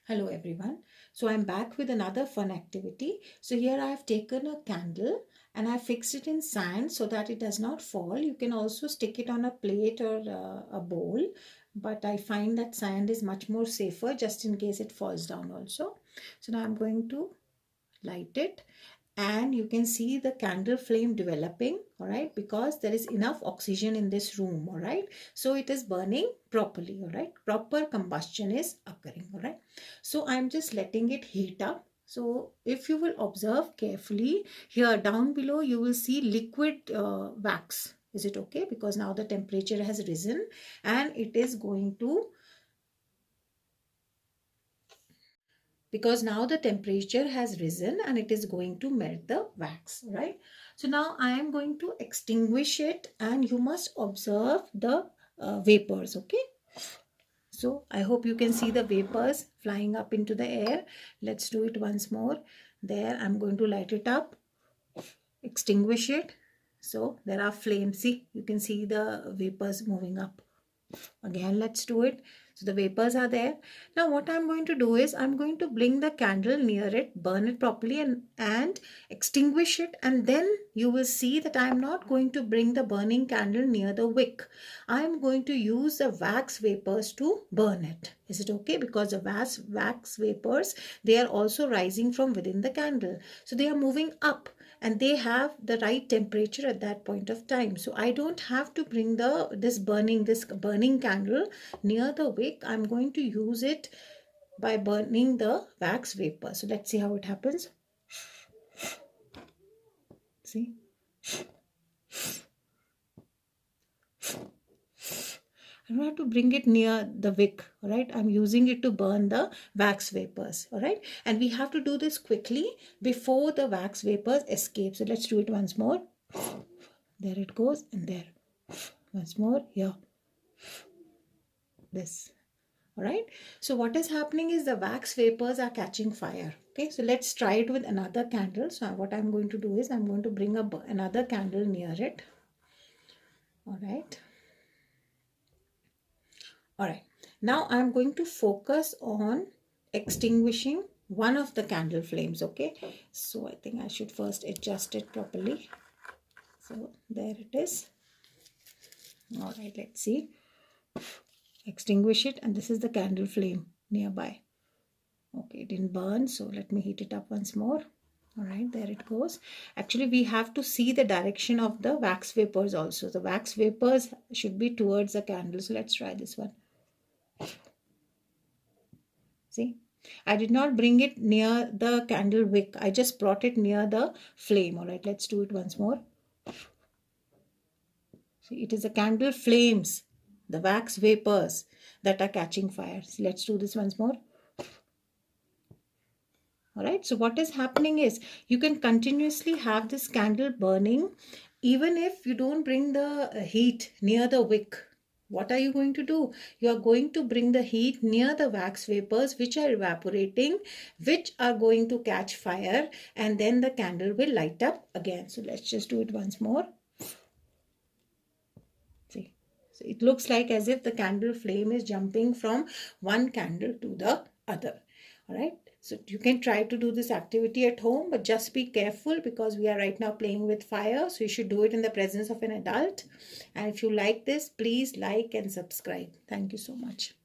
Hello everyone. So I'm back with another fun activity. So here I have taken a candle and I fixed it in sand so that it does not fall. You can also stick it on a plate or a bowl, but I find that sand is much more safer just in case it falls down also. So now I'm going to light it and you can see the candle flame developing, all right, because there is enough oxygen in this room, all right, so it is burning properly, all right, proper combustion is occurring, all right. So I'm just letting it heat up. So if you will observe carefully here down below, you will see liquid wax. Is it okay? Because now the temperature has risen and it is going to, because now the temperature has risen and it is going to melt the wax, right? So now I am going to extinguish it and you must observe the vapors, okay? So I hope you can see the vapors flying up into the air. Let's do it once more. There, I'm going to light it up, extinguish it. So there are flames. See, you can see the vapors moving up. Again, let's do it. So the vapors are there. Now what I'm going to do is I'm going to bring the candle near it, burn it properly and extinguish it. And then you will see that I'm not going to bring the burning candle near the wick. I'm going to use the wax vapors to burn it. Is it okay? Because the wax vapors, they are also rising from within the candle. So they are moving up and they have the right temperature at that point of time. So I don't have to bring this burning candle near the wick. I'm going to use it by burning the wax vapor. So let's see how it happens. See? I don't have to bring it near the wick, all right? I'm using it to burn the wax vapors, all right? And we have to do this quickly before the wax vapors escape. So let's do it once more. There it goes, and there. Once more, here. This. All right. So what is happening is the wax vapors are catching fire. Okay. So let's try it with another candle. So what I'm going to do is I'm going to bring up another candle near it. All right. All right. Now I'm going to focus on extinguishing one of the candle flames. Okay. So I think I should first adjust it properly. So there it is. All right. Let's see. Extinguish it, and this is the candle flame nearby. Okay, it didn't burn, so let me heat it up once more. All right, there it goes. Actually, we have to see the direction of the wax vapors also. The wax vapors should be towards the candle. So let's try this one. See, I did not bring it near the candle wick. I just brought it near the flame. All right, let's do it once more. See, it is the candle flames, the wax vapors that are catching fire. So let's do this once more. All right, so what is happening is you can continuously have this candle burning even if you don't bring the heat near the wick. What are you going to do? You are going to bring the heat near the wax vapors which are evaporating, which are going to catch fire, and then the candle will light up again. So let's just do it once more. See, so it looks like as if the candle flame is jumping from one candle to the other. All right. So you can try to do this activity at home, but just be careful because we are right now playing with fire. So you should do it in the presence of an adult. And if you like this, please like and subscribe. Thank you so much.